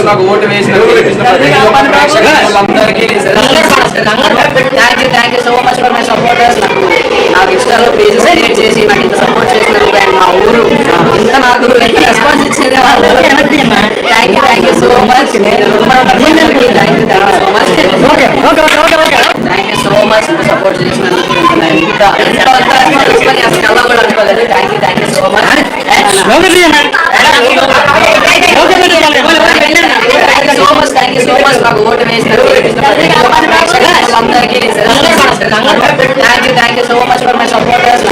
నాకు ఓటు వేసిన నాకు ఇష్టాలు పేజెస్ క్రియేట్ చేసి నాకు ఇంత సపోర్ట్ చేసినందుకు అండ్ మా ఊరు ఇంత నాకు రెస్పాన్స్ ఇచ్చేది వాళ్ళు thank you so much so much support చేసినందుకు అలా కూడా అనుకోలేదు thank you so much so much నాకు ఓటు వేసిన thank you so much for my supporters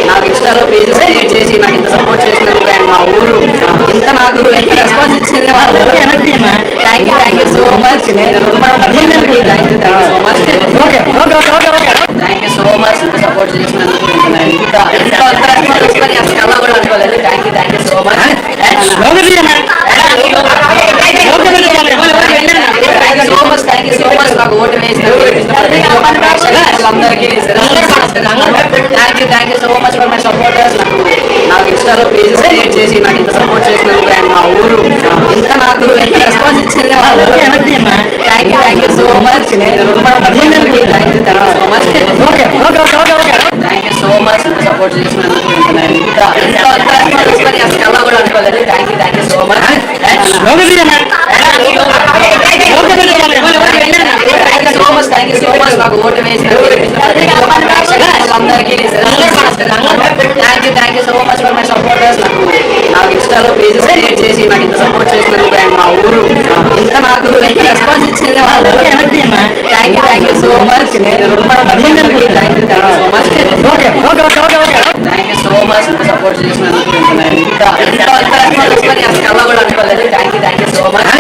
నాకు ఇష్టాలు పేజెస్ క్రియేట్ చేసి నాకు ఇంత సపోర్ట్ చేసినందుకు అండ్ మా ఊరు ఇంత నాకు రెస్పాన్స్ ఇచ్చేది వాళ్ళు thank you so much thank you so much support చేసినందుకు అలా కూడా అనుకోలేదు thank you so much so much నాకు ఓటు వేసిన thank you so much for my supporters నాకు ఇష్టాలు పేజెస్ క్రియేట్ చేసి నాకు ఇంత సపోర్ట్ చేసినందుకు అండ్ మా ఊరు ఇంత నాకు రెస్పాన్స్ ఇచ్చేది వాళ్ళు thank you so much so much support చేసినందుకు అలా కూడా అనుకోలేదు thank you so much so much నాకు ఓటు వేసిన thank you so much for my supporters నాకు ఇష్టాలు పేజెస్ క్రియేట్ చేసి నాకు ఇంత సపోర్ట్ చేసినందుకు అండ్ మా ఊరు ఇంత నాకు రెస్పాన్స్ ఇచ్చేది వాళ్ళు thank you so much so much support చేసినందుకు అలా కూడా అనుకోలేదు thank you so much so much నాకు ఓటు వేసిన thank you so much for my supporters నాకు ఇష్టాలు పేజెస్ క్రియేట్ చేసి నాకు ఇంత సపోర్ట్ చేసినందుకు అండ్ మా ఊరు ఇంత నాకు రెస్పాన్స్ ఇచ్చేది వాళ్ళు thank you so much so much support చేసినందుకు అలా కూడా అనుకోలేదు thank you so much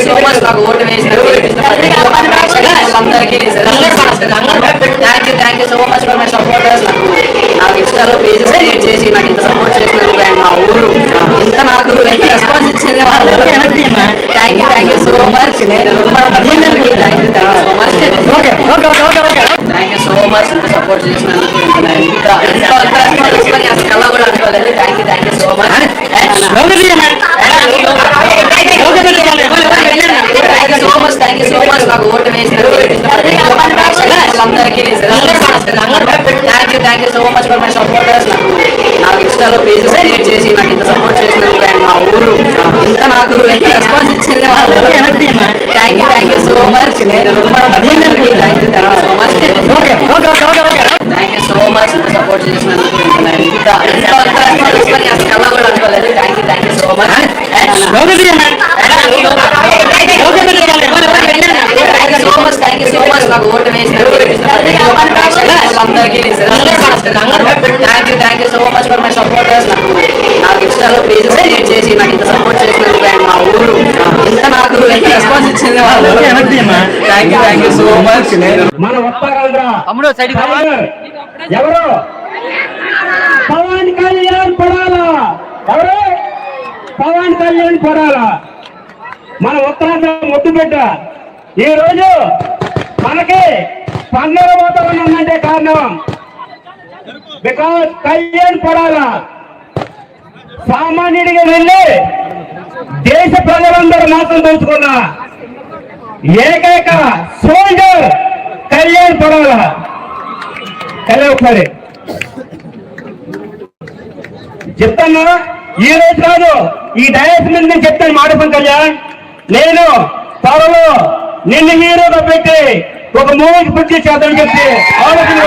so much నాకు ఓటు వేసిన thank you so much for my supporters నాకు ఇష్టాలు పేజెస్ క్రియేట్ చేసి నాకు ఇంత సపోర్ట్ చేసినందుకు అండ్ మా ఊరు ఇంత నాకు రెస్పాన్స్ ఇచ్చేది వాళ్ళు thank you so much so much support చేసినందుకు అలా కూడా అనుకోలేదు thank you so much so much నాకు ఓటు వేసిన thank you so much for my supporters నాకు ఇష్టాలు పేజెస్ క్రియేట్ చేసి నాకు ఇంత సపోర్ట్ చేసినందుకు అండ్ మా ఊరు ఇంత నాకు రెస్పాన్స్ ఇచ్చేది వాళ్ళు థ్యాంక్ యూ సో మచ్ మన ఎవరు పవన్ కళ్యాణ్ పడాలా ఎవరు పవన్ కళ్యాణ్ పడాలా మన ఉత్తరాంధ్ర ముద్దు బిడ్డ ఈ రోజు మనకి పండుగ వాతావరణం ఉందంటే కారణం బికాస్ కళ్యాణ్ పడాలా సామాన్యుడిగా వెళ్ళి దేశ ప్రజలందరూ మాత్రం దోచుకున్న ఏకైక సోల్జర్ కళ్యాణ్ పడాలా ఒకసారి చెప్తాను ఈ రోజు కాదు ఈ డయాస్ మీద నేను చెప్తాను మాడపం కళ్యాణ్ నేను త్వరలో నిన్ను హీరోగా పెట్టి ఒక మూవీకి పూర్తి చేద్దామని చెప్పి ఆలోచన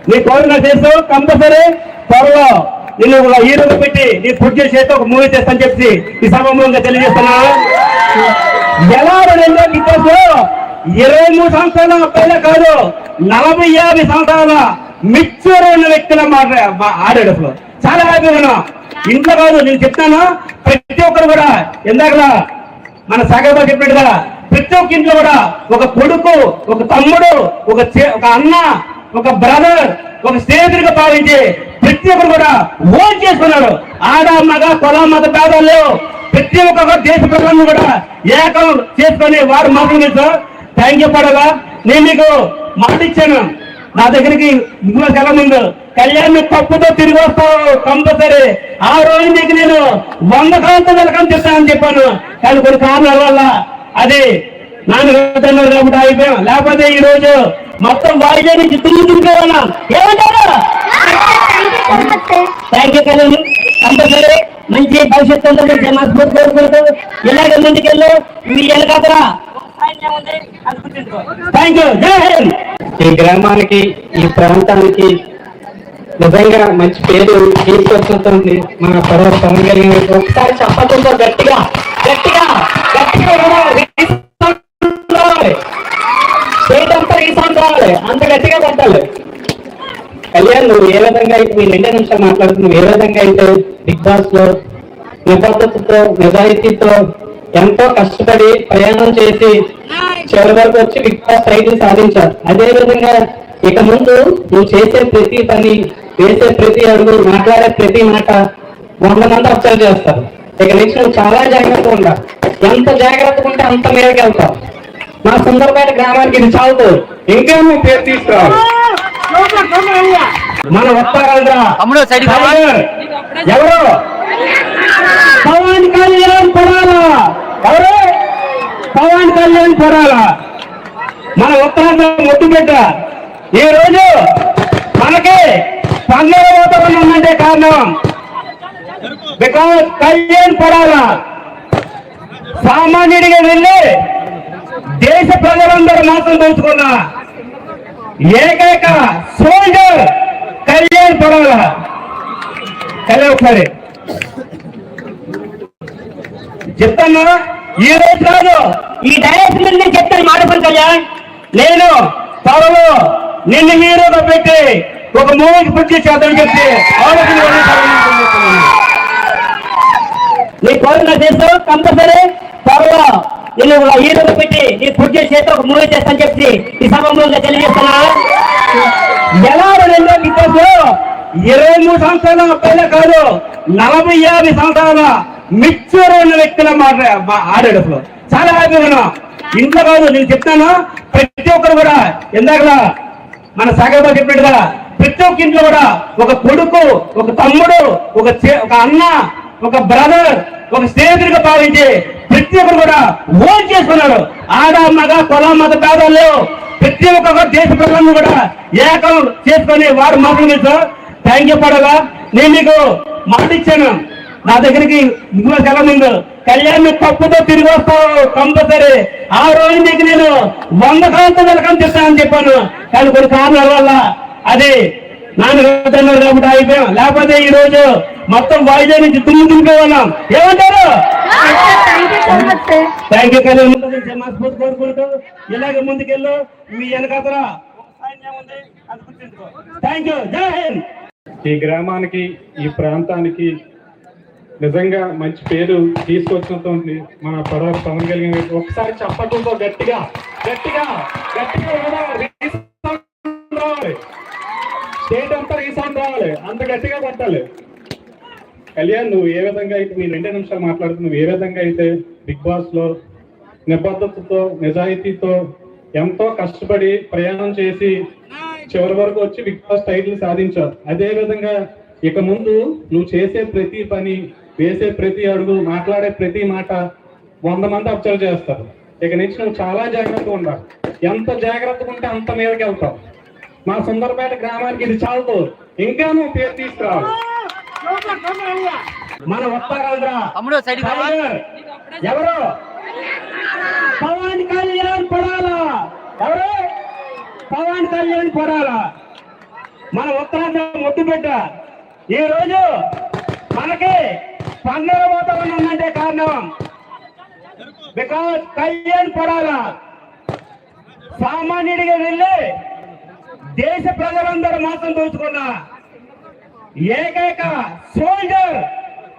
నీ కోరిన చేస్తూ కంపల్సరీ త్వరలో నిన్ను ఒక హీరోగా పెట్టి నీ పూర్తి చేస్తే ఒక మూవీ చేస్తానని చెప్పి ఈ సభంగా తెలియజేస్తున్నా. ఎలా రెండో గిట్టేస్తూ 23 సంవత్సరాల అబ్బాయిలే కాదు 40-50 సంవత్సరాల మిక్చర్ ఉన్న వ్యక్తుల ఆడాడు. అసలు చాలా హ్యాపీగా ఉన్నా. ఇంట్లో కాదు నేను చెప్తాను, ప్రతి ఒక్కరు కూడా ఇందాక మన సాగర్బాబు చెప్పినట్టుగా ప్రతి ఒక్క ఇంట్లో కూడా ఒక కొడుకు, ఒక తమ్ముడు, ఒక అన్న, ఒక బ్రదర్, ఒక స్నేహితుడిగా భావించి ప్రతి ఒక్కరు కూడా ఓన్ చేసుకున్నాడు. ఆడ మగ కుల మత భేదాలు లేవు. ప్రతి ఒక్క దేశ ప్రజలను కూడా ఏకం చేసుకొని వారు మాత్రమే సార్. థ్యాంక్ యూ పడగా నేను మీకు మాట ఇచ్చాను, నా దగ్గరికి ఇంకో సెలవు ముందు కళ్యాణ్ తప్పుతో తిరిగి వస్తావు కంపల్సరీ. ఆ రోజు నీకు నేను 100 కాలంతో వెల్కమ్ చేస్తానని చెప్పాను. కానీ కొన్ని కారణాల వల్ల అది నాన్న కాబట్టి అయిపోయాం. లేకపోతే ఈ రోజు మొత్తం వాయిదా నుంచి తిరిగిపోయినా ఏమంటారు? Thank you Kalyan. కంపల్సరీ మంచి భవిష్యత్తు ఉంటుంది మనస్ఫూర్తి కోరుకుంటూ ఇలాగే ముందుకెళ్ళు. మీ వెనకాతరా థ్యాంక్ యూ. జై హింద్. ఈ గ్రామానికి ఈ ప్రాంతానికి నిజంగా మంచి పేరు తీసుకొస్తుంది మన పవన్ కళ్యాణ్ గారికి. ఒకసారి చెప్పకుండా గట్టిగా గట్టిగా గట్టిగా స్టేట్ అంతా రీసౌండ్ రావాలి, అంత గట్టిగా కొట్టాలి. కళ్యాణ్ నువ్వు ఏ విధంగా అయితే మీ 2 నిమిషాలు మాట్లాడుతున్నావు, ఏ విధంగా అయితే బిగ్ బాస్ లో నిబద్ధతతో నిజాయితీతో ఎంతో కష్టపడి ప్రయాణం చేసి చివరి వరకు వచ్చి బిగ్ బాస్ టైటిల్ సాధించారు. అదే విధంగా ఇక ముందు నువ్వు చేసే ప్రతి పని, వేసే ప్రతి అడుగు, మాట్లాడే ప్రతి మాట 100 మంది అబ్జర్వ్ చేస్తారు. ఇక నెక్స్ట్ నువ్వు చాలా జాగ్రత్తగా ఉండాలి. ఎంత జాగ్రత్తగా ఉంటే అంత మేరకు వెళ్తావు. మా సుందరపేట గ్రామానికి ఇది చాలుతూ ఇంకా నువ్వు పేరు తీసుకురావాలి. మన వస్తారా ఎవరు? పవన్ కళ్యాణ్ పడాలా. ఎవరు? పవన్ కళ్యాణ్ పడాలా. మన ఉత్తరాంధ్ర ముద్దు బిడ్డ ఈ రోజు మనకి పండుగ వాతావరణం ఉందంటే కారణం బికాస్ కళ్యాణ్ పడాలా. సామాన్యుడిగా వెళ్ళి దేశ ప్రజలందరూ మాత్రం తెలుసుకున్న ఏకైక సోల్జర్ కళ్యాణ్ పడాలా. కళ్యాణ్ ఒకసారి చెప్తాను. ఈ రోజు కాదు, ఈ డైరెక్ట్ మీద నేను చెప్తాను మాట కళ్యాణ్. నేను త్వరలో నిన్ను హీరోగా పెట్టి ఒక మూవీకి పూర్తి చేద్దామని చెప్పి నీ కోరిన చేస్తూ కంపల్సరీ త్వరలో నేను హీరోగా పెట్టి నీ పూర్తి చేస్తే ఒక మూవీ చేస్తానని చెప్పి ఈ సభలో తెలియజేస్తున్నా. ఎలా 2 బిగ్ బాస్ 23 సంవత్సరాల అబ్బాయిలే కాదు, 40-50 సంవత్సరాల మిక్చర్ ఉన్న వ్యక్తుల ఆడాడు. అసలు చాలా హ్యాపీగా ఉన్నా. ఇంట్లో కాదు, నేను చెప్తాను ప్రతి ఒక్కరు కూడా ఇందాక మన సాగర్బా చెప్పినట్టుగా ప్రతి ఒక్క ఇంట్లో కూడా ఒక కొడుకు, ఒక తమ్ముడు, ఒక అన్న, ఒక బ్రదర్, ఒక స్నేహితుడిగా భావించి ప్రతి ఒక్కరు కూడా ఓన్ చేసుకున్నాడు. ఆడ మగ కుల మత భేదాలు లేవు. ప్రతి ఒక్క దేశ ప్రజలను కూడా ఏకం చేసుకొని వారు మాత్రమే సార్. థ్యాంక్ యూ పడగా నేను మీకు మాట ఇచ్చాను, నా దగ్గరికి ఇంకో సెలవు ముందు కళ్యాణ్ తప్పుతో తిరిగి వస్తావు కంపల్సరీ. ఆ రోజు నీకు నేను 100 కాలంతో వెల్కమ్ చేస్తానని చెప్పాను. కానీ కొన్ని కారణాల వల్ల అది నాన్న కాబట్టి అయిపోయాం. లేకపోతే ఈ రోజు మొత్తం వాయిదా నుంచి తిరిగిపోయినాం. ఏమంటారు? Thank you Kalyan. మనస్ఫూర్తి కోరుకుంటూ ఇలాగే ముందుకెళ్ళు. మీ వెనకాతరా థ్యాంక్ యూ. జై హింద్. ఈ గ్రామానికి ఈ ప్రాంతానికి నిజంగా మంచి పేరు తీసుకొచ్చినటువంటి మన పవన్ కళ్యాణ్ గారికి. ఒకసారి చెప్పకుండా గట్టిగా గట్టిగా గట్టిగా రావాలి. స్టేట్ అంతా రీసౌండ్ రావాలి, అంత గట్టిగా కొట్టాలి. కళ్యాణ్ నువ్వు ఏ విధంగా అయితే మీ 2 నిమిషాలు మాట్లాడుతున్నావు, ఏ విధంగా అయితే బిగ్ బాస్ లో నిబద్ధతతో నిజాయితీతో ఎంతో కష్టపడి ప్రయాణం చేసి చివరి వరకు వచ్చి బిగ్ బాస్ టైటిల్ సాధించావు. అదే విధంగా ఇక ముందు నువ్వు చేసే ప్రతి పని, వేసే ప్రతి అడుగు, మాట్లాడే ప్రతి మాట 100 మంది అబ్జర్వ్ చేస్తారు. ఇక నుంచి నువ్వు చాలా జాగ్రత్తగా ఉండాలి. ఎంత జాగ్రత్తగా ఉంటే అంత మీదకి వెళ్తావు. మా సుందరపేట గ్రామానికి ఇది చాలుతూ ఇంకా నువ్వు పేరు తీసుకురావాలి. మన వస్తారా ఎవరు? పవన్ కళ్యాణ్ పడాలా. ఎవరు? పవన్ కళ్యాణ్ పడాలా. మన ఉత్తరాంధ్ర ముద్దు బిడ్డ ఈ రోజు మనకి పండుగ వాతావరణం ఉందంటే కారణం బికాస్ కళ్యాణ్ పడాలా. సామాన్యుడిగా వెళ్ళి దేశ ప్రజలందరూ మాత్రం దోచుకున్న ఏకైక సోల్జర్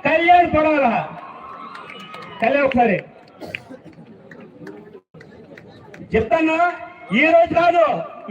కళ్యాణ్ పడాలా. కళ్యాణ్ ఒకసారి చెప్తాను. ఈ రోజు కాదు, ఈ